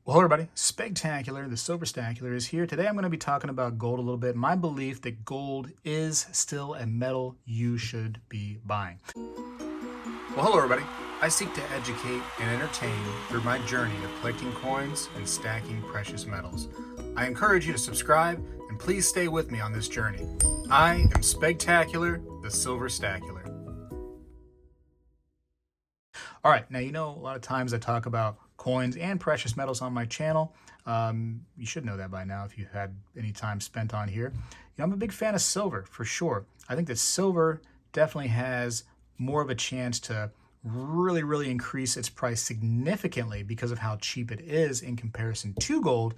Well, hello everybody, Spegtacular, the Silverstacular is here. Today I'm going to be talking about gold a little bit. My belief that gold is still a metal you should be buying. Well, hello everybody. I seek to educate and entertain through my journey of collecting coins and stacking precious metals. I encourage you to subscribe and please stay with me on this journey. I am Spegtacular, the Silverstacular. All right, now a lot of times I talk about coins and precious metals on my channel. You should know that by now if you had any time spent on here. I'm a big fan of silver for sure. I think that silver definitely has more of a chance to really increase its price significantly because of how cheap it is in comparison to gold.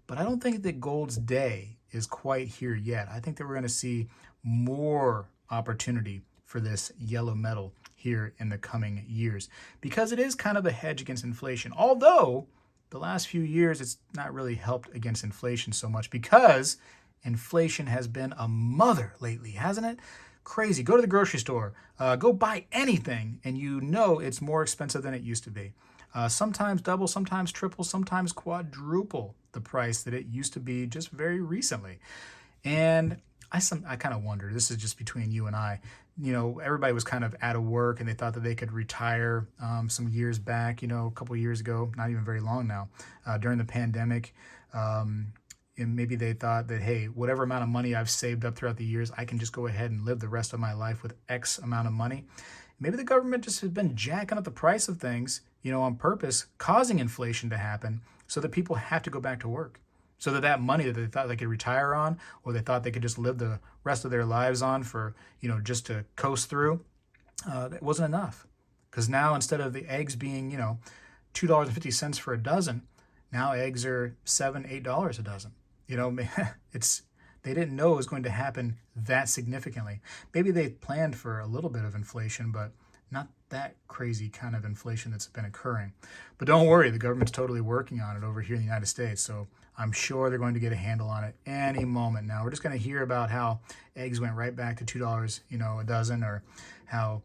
But I don't think that gold's day is quite here yet. I think that we're going to see more opportunity for this yellow metal here in the coming years because it is kind of a hedge against inflation. Although the last few years it's not really helped against inflation so much because inflation has been a mother lately, hasn't it? Crazy. Go to the grocery store, go buy anything, and it's more expensive than it used to be. Sometimes double, sometimes triple, sometimes quadruple the price that it used to be just very recently. And I kind of wonder, this is just between you and I, everybody was kind of out of work and they thought that they could retire some years back, a couple years ago, not even very long now, during the pandemic. And maybe they thought that, hey, whatever amount of money I've saved up throughout the years, I can just go ahead and live the rest of my life with X amount of money. Maybe the government just has been jacking up the price of things, on purpose, causing inflation to happen so that people have to go back to work. So that money that they thought they could retire on, or they thought they could just live the rest of their lives on for, just to coast through, that wasn't enough. Because now instead of the eggs being, $2.50 for a dozen, now eggs are $7, $8 a dozen. They didn't know it was going to happen that significantly. Maybe they planned for a little bit of inflation, but not that crazy kind of inflation that's been occurring. But don't worry, the government's totally working on it over here in the United States. So I'm sure they're going to get a handle on it any moment now. We're just going to hear about how eggs went right back to $2, a dozen, or how,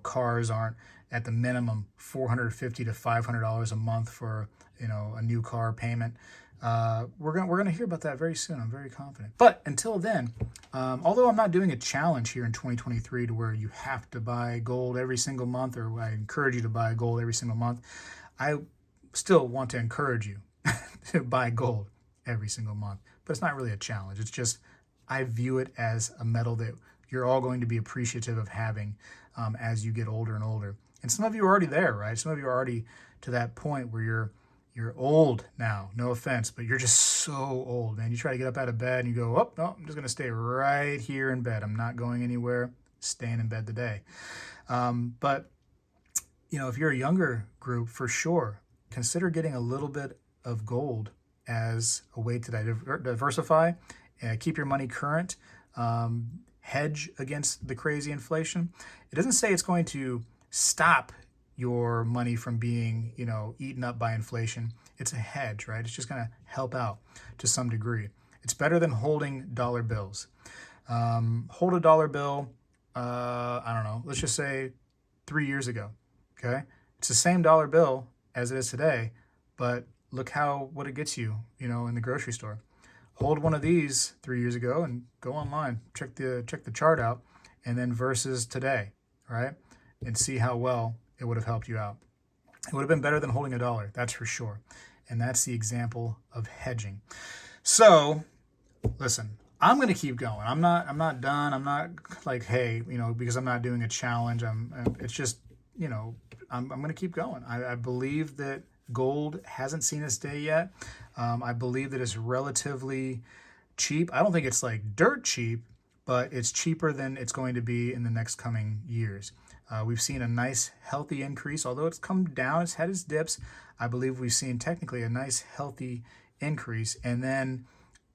cars aren't at the minimum $450 to $500 a month for, a new car payment. We're gonna hear about that very soon. I'm very confident. But until then, although I'm not doing a challenge here in 2023 to where you have to buy gold every single month, or I encourage you to buy gold every single month, I still want to encourage you to buy gold every single month. But it's not really a challenge. It's just I view it as a metal that you're all going to be appreciative of having as you get older and older. And some of you are already there, right? Some of you are already to that point where you're old now, no offense, but you're just so old, man. You try to get up out of bed and you go, oh, no, I'm just going to stay right here in bed. I'm not going anywhere, staying in bed today. But, if you're a younger group, for sure, consider getting a little bit of gold as a way to diversify, keep your money current, hedge against the crazy inflation. It doesn't say it's going to stop your money from being, eaten up by inflation. It's a hedge, right? It's just going to help out to some degree. It's better than holding dollar bills. Hold a dollar bill, I don't know, let's just say 3 years ago, okay? It's the same dollar bill as it is today, but look what it gets you, in the grocery store. Hold one of these 3 years ago and go online, check the chart out, and then versus today, right? And see how well it would have helped you out. It would have been better than holding a dollar, that's for sure. And that's the example of hedging. So, listen, I'm going to keep going. I'm not done. I'm not like, hey, because I'm not doing a challenge. It's just, I'm going to keep going. I believe that gold hasn't seen its day yet. I believe that it's relatively cheap. I don't think it's like dirt cheap, but it's cheaper than it's going to be in the next coming years. We've seen a nice, healthy increase. Although it's come down, it's had its dips. I believe we've seen technically a nice, healthy increase. And then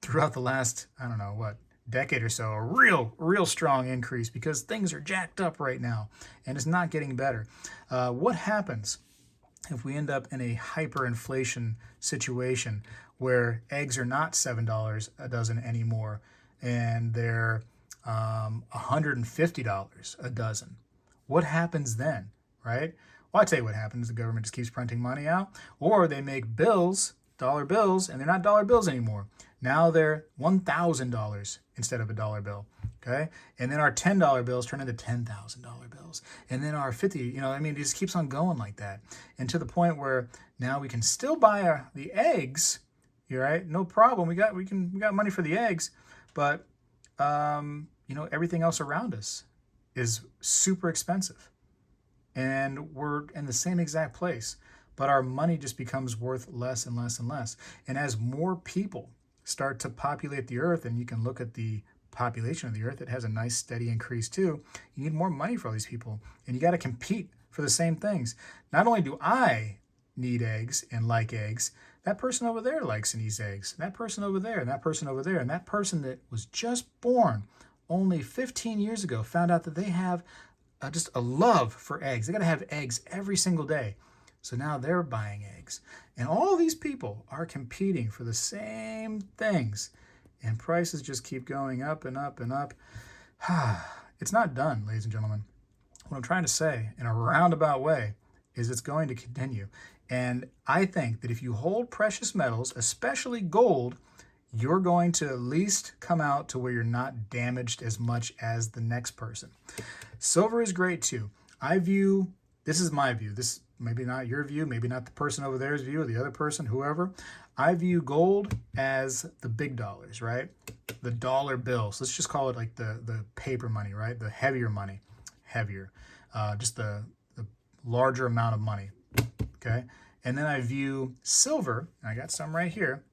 throughout the last, I don't know, decade or so, a real strong increase because things are jacked up right now and it's not getting better. What happens if we end up in a hyperinflation situation where eggs are not $7 a dozen anymore and they're $150 a dozen? What happens then, right? Well, I tell you what happens. The government just keeps printing money out, or they make bills dollar bills, and they're not dollar bills anymore. Now they're $1,000 instead of a dollar bill. Okay. And then our $10 bills turn into $10,000 bills. And then our 50, it just keeps on going like that. And to the point where now we can still buy the eggs, right? No problem. We got money for the eggs, but everything else around us is super expensive. And we're in the same exact place, but our money just becomes worth less and less and less. And as more people start to populate the earth, and you can look at the population of the earth, it has a nice steady increase too. You need more money for all these people, and you got to compete for the same things. Not only do I need eggs and like eggs, that person over there likes and eats eggs, that person over there, and that person over there, and that person that was just born only 15 years ago found out that they have just a love for eggs. They got to have eggs every single day. So now they're buying eggs. And all these people are competing for the same things. And prices just keep going up and up and up. It's not done, ladies and gentlemen. What I'm trying to say in a roundabout way is it's going to continue. And I think that if you hold precious metals, especially gold, you're going to at least come out to where you're not damaged as much as the next person. Silver is great too. This is my view. This maybe not your view, maybe not the person over there's view, or the other person, whoever. I view gold as the big dollars, right? The dollar bills. Let's just call it like the paper money, right? The heavier money, just the larger amount of money, okay? And then I view silver, and I got some right here,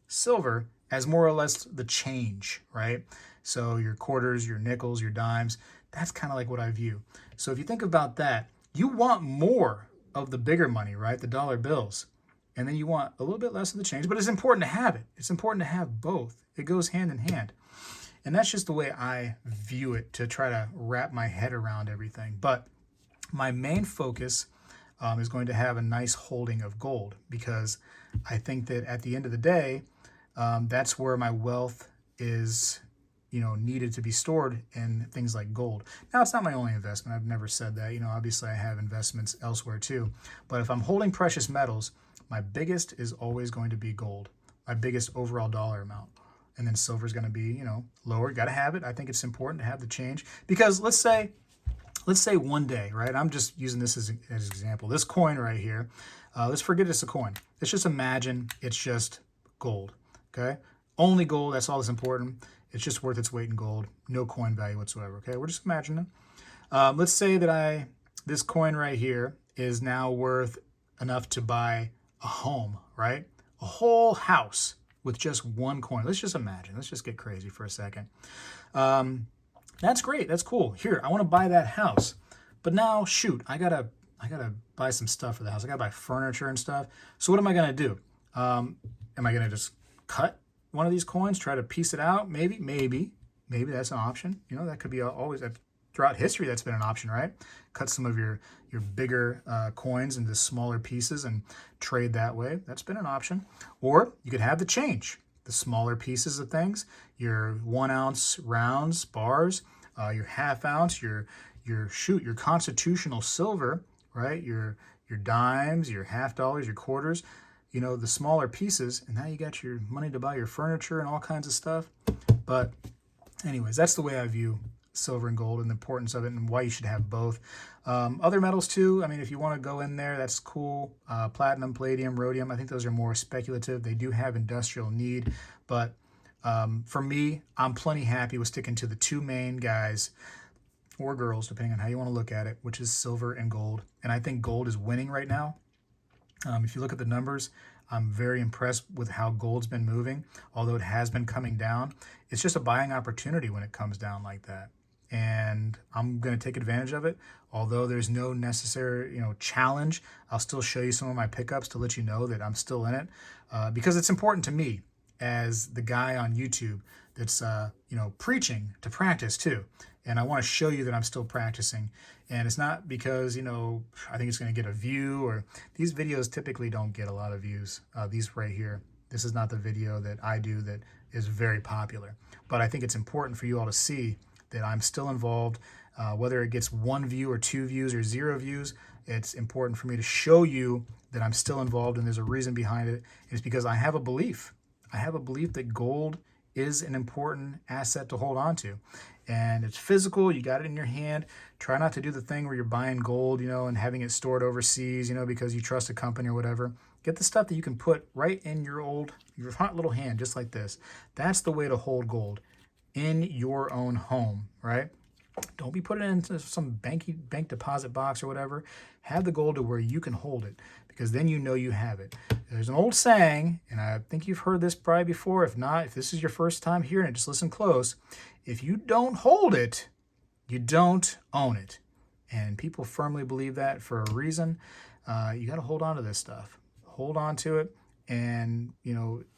silver as more or less the change, right? So your quarters, your nickels, your dimes, that's kind of like what I view. So if you think about that, you want more of the bigger money, right? The dollar bills. And then you want a little bit less of the change, but it's important to have it. It's important to have both. It goes hand in hand. And that's just the way I view it, to try to wrap my head around everything. But my main focus is going to have a nice holding of gold, because I think that at the end of the day, that's where my wealth is needed to be stored in things like gold. Now, it's not my only investment. I've never said that. Obviously I have investments elsewhere too. But if I'm holding precious metals, my biggest is always going to be gold, my biggest overall dollar amount. And then silver is going to be, lower. Got to have it. I think it's important to have the change, because let's say one day, right? I'm just using this as an example. This coin right here, let's forget it's a coin. Let's just imagine it's just gold, okay? Only gold, that's all that's important. It's just worth its weight in gold. No coin value whatsoever, okay? We're just imagining. Let's say that this coin right here is now worth enough to buy a home, right? A whole house with just one coin. Let's just imagine. Let's just get crazy for a second. That's great. That's cool. Here, I want to buy that house. But now, shoot, I gotta buy some stuff for the house. I gotta buy furniture and stuff. So what am I gonna do? Am I gonna just cut one of these coins, try to piece it out? Maybe that's an option. That could be always, throughout history, that's been an option, right? Cut some of your bigger coins into smaller pieces and trade that way. That's been an option. Or you could have the change, the smaller pieces of things, your 1 ounce rounds, bars, your half ounce, your constitutional silver, right? Your dimes, your half dollars, your quarters, the smaller pieces, and now you got your money to buy your furniture and all kinds of stuff. But anyways, that's the way I view silver and gold and the importance of it, and why you should have both. Other metals too, if you want to go in there, that's cool. Platinum, palladium, rhodium, I think those are more speculative. They do have industrial need, but for me, I'm plenty happy with sticking to the two main guys, or girls, depending on how you want to look at it, which is silver and gold. And I think gold is winning right now. If you look at the numbers, I'm very impressed with how gold's been moving, although it has been coming down. It's just a buying opportunity when it comes down like that. And I'm going to take advantage of it. Although there's no necessary, challenge, I'll still show you some of my pickups to let you know that I'm still in it, because it's important to me as the guy on YouTube that's, preaching to practice too. And I want to show you that I'm still practicing. And it's not because, I think it's going to get a view, or these videos typically don't get a lot of views. These right here, this is not the video that I do that is very popular. But I think it's important for you all to see that I'm still involved. Whether it gets 1 view or 2 views or 0 views, it's important for me to show you that I'm still involved and there's a reason behind it. It's because I have a belief. I have a belief that gold is an important asset to hold on to. And it's physical, you got it in your hand. Try not to do the thing where you're buying gold, and having it stored overseas, because you trust a company or whatever. Get the stuff that you can put right in your hot little hand, just like this. That's the way to hold gold in your own home, right? Don't be putting it into some bank deposit box or whatever. Have the gold to where you can hold it, because then you know you have it. There's an old saying, and I think you've heard this probably before. If not, if this is your first time hearing it, just listen close. If you don't hold it, you don't own it. And people firmly believe that for a reason. You got to hold on to this stuff. Hold on to it. And,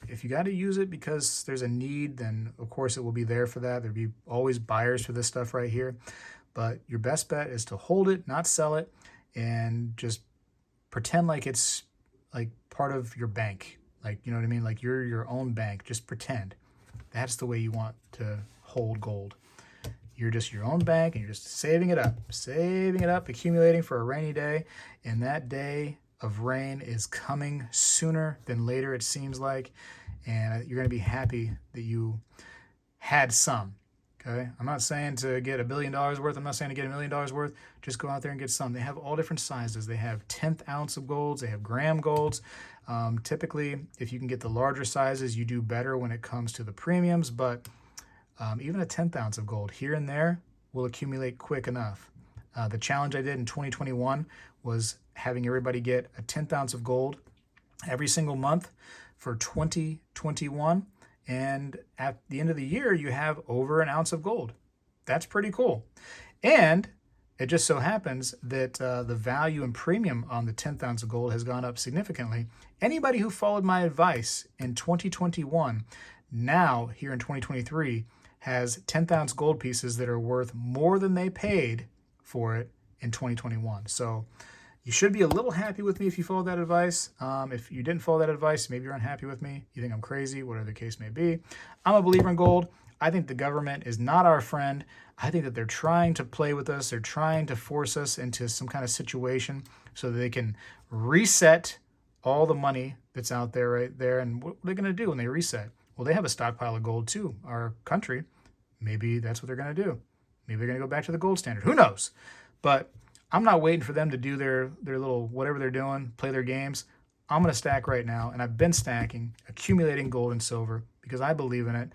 if you got to use it because there's a need, then of course it will be there for that. There'll be always buyers for this stuff right here. But your best bet is to hold it, not sell it, and just pretend like it's like part of your bank. Like, you know what I mean? Like you're your own bank. Just pretend. That's the way you want to hold gold. You're just your own bank and you're just saving it up, accumulating for a rainy day. And that day of rain is coming sooner than later, it seems like. And you're going to be happy that you had some. Okay? I'm not saying to get $1 billion worth. I'm not saying to get $1 million worth. Just go out there and get some. They have all different sizes. They have 10th ounce of golds. They have gram golds. Typically, if you can get the larger sizes, you do better when it comes to the premiums. But even a 10th ounce of gold here and there will accumulate quick enough. The challenge I did in 2021 was having everybody get a 10th ounce of gold every single month for 2021. And at the end of the year, you have over an ounce of gold. That's pretty cool. And it just so happens that the value and premium on the 10th ounce of gold has gone up significantly. Anybody who followed my advice in 2021, now here in 2023, has 10th ounce gold pieces that are worth more than they paid for it in 2021. So you should be a little happy with me if you followed that advice. If you didn't follow that advice, maybe you're unhappy with me. You think I'm crazy, whatever the case may be. I'm a believer in gold. I think the government is not our friend. I think that they're trying to play with us. They're trying to force us into some kind of situation so that they can reset all the money that's out there right there. And what are they going to do when they reset? Well, they have a stockpile of gold too, our country. Maybe that's what they're going to do. Maybe they're going to go back to the gold standard. Who knows? But I'm not waiting for them to do their little whatever they're doing, play their games. I'm going to stack right now, and I've been stacking, accumulating gold and silver because I believe in it,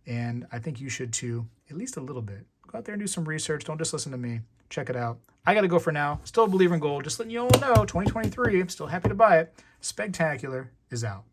and I think you should too, at least a little bit. Go out there and do some research. Don't just listen to me. Check it out. I got to go for now. Still a believer in gold. Just letting you all know, 2023, I'm still happy to buy it. Spegtacular is out.